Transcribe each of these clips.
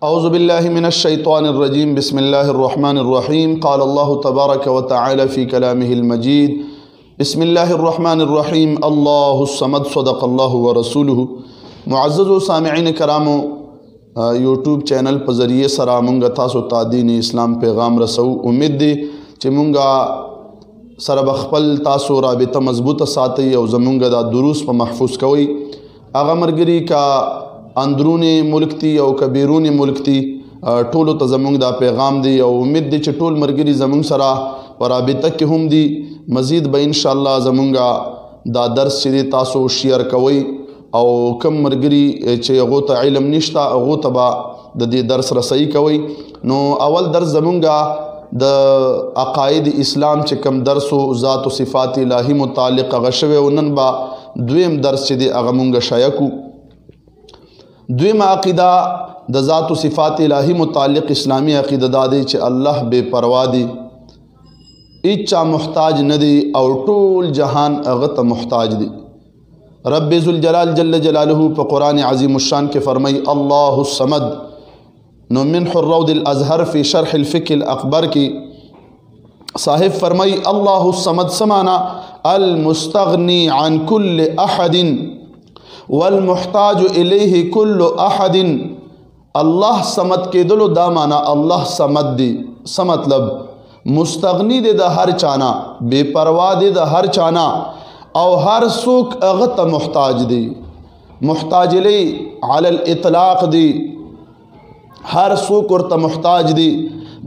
أعوذ بالله من الشيطان الرجيم بسم الله الرحمن الرحيم قال الله تبارك وتعالى في كلامه المجيد بسم الله الرحمن الرحيم الله الصمد صدق الله ورسوله. معزز سامعین کرامو یوټیوب چینل په ذریعے سره مونږ تاسو ته دین اسلام پیغام رسو. امید دی چې مونږ سره بخپل تاسو رابطه مضبوطه ساتي او زمونږ دا دروس په محفوظ کوي. هغه مرګري کا اندرون ملک تی او کبیرون ملک تی ټولو ته زمونږ دا پیغام دی او امید دی چې ټول مرګري زمونږ سره ورابطه کې هم دی. مزید به ان شاء الله زمونږ دا درس چې تاسو شیر کوي او کم مرګري چې هغه ته علم نشته هغه ته به د دې درس رسایي کوي. نو اول درس زمونږ د عقاید اسلام چې کم درس او ذات او صفات الهی متعلق غشوي او نن با دویم درس چې دی هغه مونږ شایع کو. دویم عقیده د ذات و صفات الهی متعلق اسلامی عقیده دا دی چې الله بے پروا دی، اچا محتاج نه دی او ټول جهان هغه ته محتاج دی. رب ذوالجلال جل جلاله په قرآن عظیم الشان کې فرمای الله الصمد. نو منح الروض الازهر فی شرح الفقه الاکبر کی صاحب فرمای الله الصمد سمانا المستغنی عن کل احد والمحتاج الیہ کل احد. اللہ سمد کے دلو دا مانا اللہ سمد دی، سم مطلب مستغنی دے دا ہر چانا، بے پروا دے دا ہر چانا او ہر سوک اغت محتاج دی. محتاج الی علی الاطلاق دی، ہر سوک ورطا محتاج دی.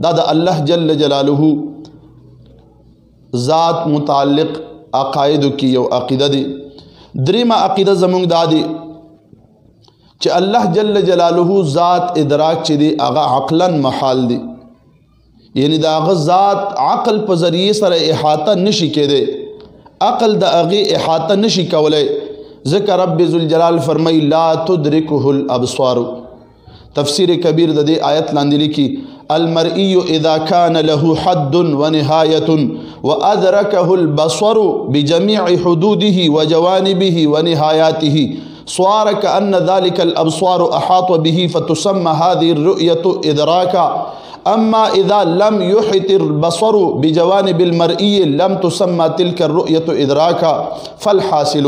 دا اللہ جل جلالہ ذات متعلق عقائد کی یو عقیدہ دی. دریم عقیدہ زمونږ دا دی چې الله جل جلاله ذات ادراک چې دی هغه عقلا محال دی، یعنی دا هغه ذات عقل په ذریعے سره احاطه نشي کېدی، عقل د هغې احاطه نشي کولی. ذکر رب ذوالجلال فرمای لا تدرکه الابصار. تفسیر کبیر د دې آیت لاندې لیکي المرئی اذا كان له حد ونهاية وأدركه البصر بجميع حدوده وجوانبه ونهاياته صار كأن ذلك الأبصار أحاط به فتسمى هذه الرؤية إدراكا. أما إذا لم يحط البصر بجوانب المرئي لم تسمى تلك الرؤية إدراكا. فالحاصل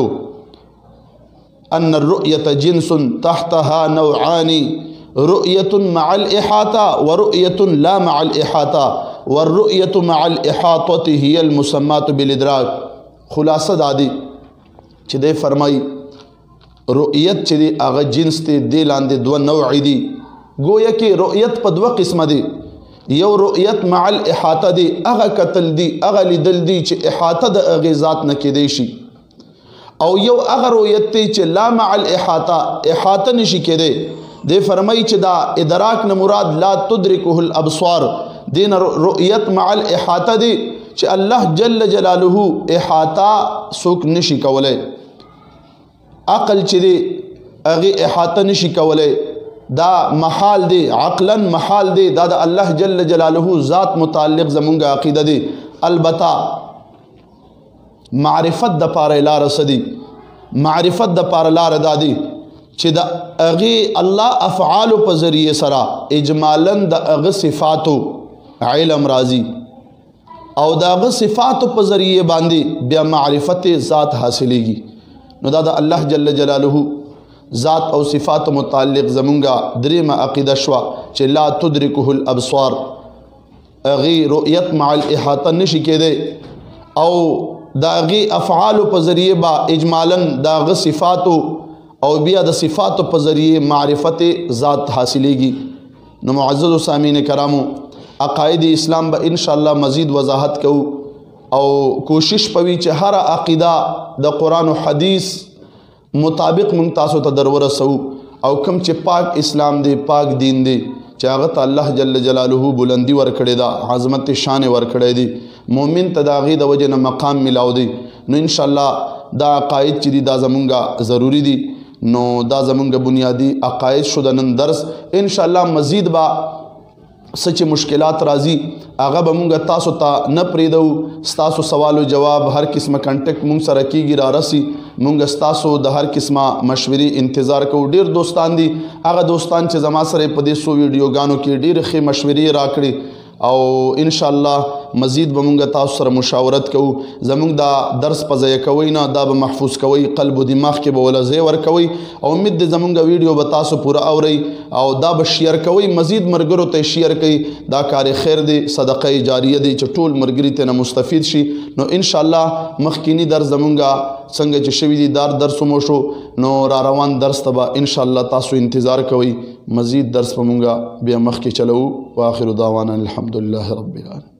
أن الرؤية جنس تحتها نوعان، رؤية مع الإحاطة ورؤية لا مع الإحاطة، والرؤية مع الإحاطة هي المسمات بالإدراك. خلاصة دادی چې دی فرمای رؤیت چې دی هغه جنس دی، دی لاندې دوه نوع دی. گویا کې رؤیت په دوه قسمه دی. یو رؤیت مع الإحاطة دی، هغه کتل دی، هغه لیدل دی چې احاطه د هغې ذات نه کېدی شي، او یو هغه رؤیت دی چې لا مع الإحاطة احاطه نشي کېدی. دے فرمائی چې دا ادراک نه مراد لا تدرکه الابصار، دین رؤیت مع الاحاطه دی چې الله جل جلاله احاطه سوک نشي کولی، عقل چې دی هغه احاطه نشي کولی، دا محال دی، عقلا محال دی. دا د الله جل جلاله ذات متعلق زمونږ عقیده دی. البته معرفت د پاره لار سدي، معرفت د پاره لار دادی چې د هغې الله افعالو په ذریعے سره اجمالا د هغه صفاتو علم راځي او د هغه صفاتو په ذریعے باندې بیا معرفت ذات حاصلېږي. نو دا د الله جل جلاله ذات او صفاتو متعلق زمونږه دریمه عقیده شوه چې لا تدرکه الابصار، هغې رؤیت مع الاحاطه نشي کېدی او د هغې افعالو په ذریعے با اجمالا د هغه صفاتو او بیا د صفاتو په ذریعے معرفت ذات حاصلېږي. نو معزز سامعین کرامو عقاید اسلام به ان شاء الله مزید وضاحت کوو او کوشش پوي چې هر عقیده د قرآن او حدیث مطابق مونږ تاسو ته در ورسو او کوم چې پاک اسلام دی، پاک دین دی چې هغه ته الله جل جلاله بلندی ورکړې ده، عظمت شان ورکړې دی، مؤمن ته د هغې د وجې نه مقام ملاو دی. نو ان شاء الله دا عقاید چې دي دا زمونږه ضروری دي. نو دا زمونږ بنیادی عقاید شو د نن درس. ان شاء الله مزید با سچ مشکلات راځي هغه به مونږ تاسو ته نه پرېږدو. ستاسو سوال او جواب هر قسمه کنټیکټ مونږ سره کیږي را رسي. مونږ ستاسو د هر قسمه مشورې انتظار کوو. ډیر دوستان دي هغه دوستان چې زما سره په دې 100 ویډیوګانو کې ډېرې ښې مشورې راکړي او ان شاء الله مزید به مونږ تاسو سره مشاورت کوو. زمونږ دا درس په ضایع کوئ نه، دا به محفوظ کوئ، قلب و دماغ کې به ولا ځای ورکوئ او امید دی زمونږ ویډیو به تاسو پوره اورئ او دا به شیر کوئ، مزید ملګرو ته شیر کړئ. دا کار خیر دی، صدقه جاریه دی چې ټول ملګري ترې مستفید شي. نو ان شاء الله مخکینی درس زمونږ څنګه چې شوي دي دا درس مو شو، نو را روان درس ته به ان شاء الله تاسو انتظار کوئ. مزید درس په مونږ بیا مخکې چلو. واخر دعوانا الحمدلله رب العالمین.